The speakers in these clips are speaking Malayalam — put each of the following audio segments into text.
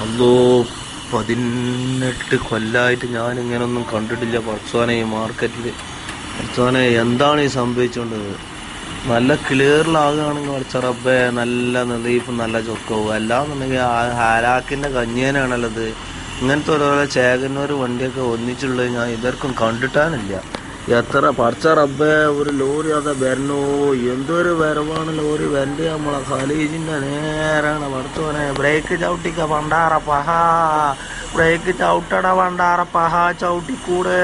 അതോ 18 കൊല്ലായിട്ട് ഞാനിങ്ങനൊന്നും കണ്ടിട്ടില്ല പടച്ചോനെ. ഈ മാർക്കറ്റിൽ പടച്ചോനെ എന്താണ് ഈ സംഭവിച്ചുകൊണ്ടത്? നല്ല ക്ലിയറിലാകുകയാണെങ്കിൽ പഠിച്ച റബ്ബേ നല്ല നദീഫും നല്ല ചൊക്കവും. അല്ലാന്നുണ്ടെങ്കിൽ ഹാലാക്കിൻ്റെ കഞ്ഞേനാണല്ലത്. ഇങ്ങനത്തെ ഓരോരോ ചേകന്നൂർ വണ്ടിയൊക്കെ ഒന്നിച്ചുള്ളത് ഞാൻ ഇവർക്കും കണ്ടിട്ടാനില്ല. എത്ര പഠിച്ച റബ്ബേ, ഒരു ലോറി അതാ വരണോ, എന്തൊരു വരവാണ് ലോറി വരണ്ട്. നമ്മളെ ഖലീജിൻ്റെ നേരാണ് പഠിച്ചോനെ. ബ്രേക്ക് ചവിട്ടിക്ക പണ്ടാറ പഹ, ബ്രേക്ക് ചവിട്ടട പണ്ടാറ പഹ, ചവിട്ടിക്കൂടെ.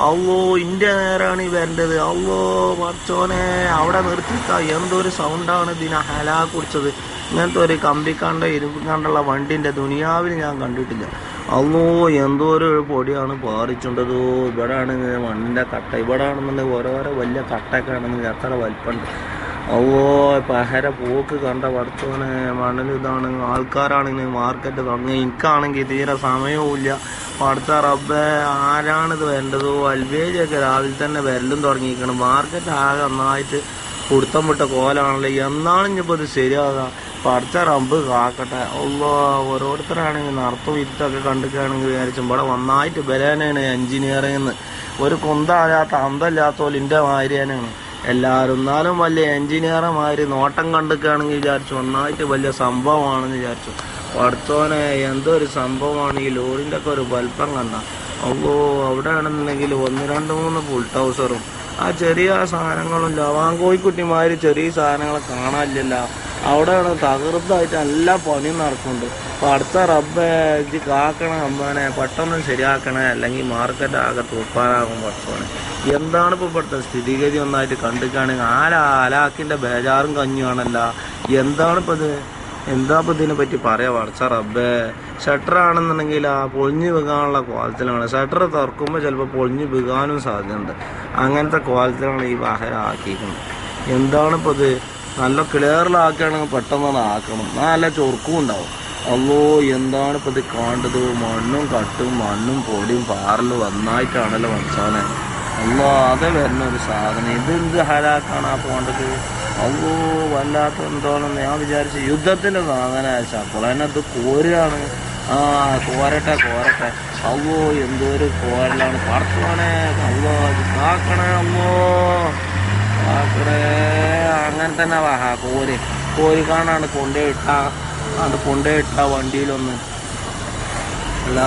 അള്ളോ ഇൻ്റെ നേരാണ് ഈ വരേണ്ടത്. അള്ളോ പഠിച്ചോനെ, അവിടെ നിർത്തിക്ക. എന്തൊരു സൗണ്ടാണ് ഇതിനെ ഹലാ കുടിച്ചത്. ഇങ്ങനത്തെ ഒരു കമ്പിക്കാണ്ട ഇരുമ്പിക്കാണ്ടുള്ള വണ്ടിൻ്റെ ദുനിയാവിൽ ഞാൻ കണ്ടിട്ടില്ല. അള്ളോ എന്തോ ഒരു പൊടിയാണ് പാറിച്ചുണ്ടതോ. ഇവിടെ ആണെങ്കിൽ മണ്ണിൻ്റെ കട്ട, ഇവിടെ ആണെന്നുണ്ടെങ്കിൽ ഓരോരോ വലിയ കട്ടയൊക്കെ ആണെന്നുണ്ടെങ്കിൽ എത്ര വലിപ്പമുണ്ട്. അള്ളോ പഹര പോക്ക് കണ്ട പഠിച്ചോനെ. മണ്ണിൽ ഇതാണ് ആൾക്കാരാണെങ്കിൽ മാർക്കറ്റ് തുടങ്ങി. എനിക്കാണെങ്കിൽ തീരെ സമയവുമില്ല. പഠിച്ച റബ്ബേ, ആരാണിത് വേണ്ടതോ? അൽവേജൊക്കെ രാവിലെ തന്നെ വരലും തുടങ്ങിയിരിക്കണം. മാർക്കറ്റ് ആകെ നന്നായിട്ട് കൊടുത്തം വിട്ട കോലാണല്ലോ. എന്നാണ് ഇനിയിപ്പോൾ ഇത് ശരിയാകാം. പഠിച്ച റബ്ബ് കാക്കട്ടെ. അള്ളോ ഓരോരുത്തരാണെങ്കിൽ നടത്തും ഇരുത്തൊക്കെ കണ്ടിക്കുകയാണെങ്കിൽ വിചാരിച്ചും ഇവിടെ നന്നായിട്ട് ബലാനാണ് എൻജിനീയറിംഗ്. ഒരു കുന്തല്ലാത്ത അന്തല്ലാത്ത പോലെ എൻ്റെ മാതിരിയാനാണ് എല്ലാവരും. എന്നാലും വലിയ എൻജിനീയർമാര് നോട്ടം കണ്ടിക്കുകയാണെങ്കിൽ വിചാരിച്ചു നന്നായിട്ട് വലിയ സംഭവമാണെന്ന് വിചാരിച്ചു. പഠിച്ചോനെ എന്തൊരു സംഭവമാണ് ഈ ലോറിൻ്റെ ഒക്കെ ഒരു വലിപ്പം കണ്ട. അപ്പോ അവിടെ ആണെന്നുണ്ടെങ്കിൽ 1, 2, 3 ഫുൾ ടൗസറും ആ ചെറിയ സാധനങ്ങളും ലവാങ്കോയിക്കുട്ടിമാര് ചെറിയ സാധനങ്ങളെ കാണാനില്ലല്ലോ. അവിടെയാണ് തകർത്തായിട്ട് എല്ലാ പണിയും നടക്കുന്നുണ്ട്. അപ്പം അടുത്ത റബ്ബെ ഇത് കാക്കണേ അമ്മാനെ, പെട്ടെന്ന് ശരിയാക്കണേ, അല്ലെങ്കിൽ മാർക്കറ്റ് ആകെ തൂപ്പാനാകും. പഠിച്ചോനെ എന്താണ് ഇപ്പോൾ ഇവിടുത്തെ സ്ഥിതിഗതി ഒന്നായിട്ട് കണ്ടിക്കുകയാണെങ്കിൽ ആലാക്കിൻ്റെ ബേജാറും കഞ്ഞുവാണല്ല. എന്താണിപ്പോൾ ഇത്? എന്താ ഇപ്പം ഇതിനെ പറ്റി പറയാം പഠിച്ച റബ്ബേ. ഷട്ടറാണെന്നുണ്ടെങ്കിൽ ആ പൊളിഞ്ഞു വീകാനുള്ള കോലത്തിലാണ്. ഷട്ടർ തുറക്കുമ്പോൾ ചിലപ്പോൾ പൊളിഞ്ഞു വീകാനും സാധ്യതയുണ്ട്. അങ്ങനത്തെ കോലത്തിലാണ് ഈ വാഹനം ആക്കിയിരിക്കുന്നത്. എന്താണിപ്പോൾ ഇത്? നല്ല ക്ലിയറിലാക്കുകയാണെങ്കിൽ പെട്ടെന്ന് ആക്കണം. നല്ല ചൊറുക്കും ഉണ്ടാവും. അല്ലോ എന്താണിപ്പോൾ ഇത് കാണേണ്ടത്? മണ്ണും കട്ടും മണ്ണും പൊടിയും പാറലും നന്നായിട്ടാണല്ലോ മനസ്സാനെ. അല്ലോ അതേ വരുന്ന ഒരു സാധനം. ഇതെന്ത് ഹലാക്കാണ് ആ പോകേണ്ടത്? അല്ലോ വല്ലാത്ത എന്തോണെന്ന് ഞാൻ വിചാരിച്ചു യുദ്ധത്തിൻ്റെ സാധനമായ അപ്പോൾ അതിനകത്ത് കോരുകയാണ്. ആ കോരട്ടെ. അല്ലോ എന്തോ ഒരു കോരലാണ് പടത്തോനെ. അല്ലോ കാക്കണേ, അല്ലോ കാക്കണേ. അങ്ങനെ തന്നെ വാ കോരി കാണാണ് കൊണ്ടുപോയിട്ട വണ്ടിയിലൊന്ന് അല്ല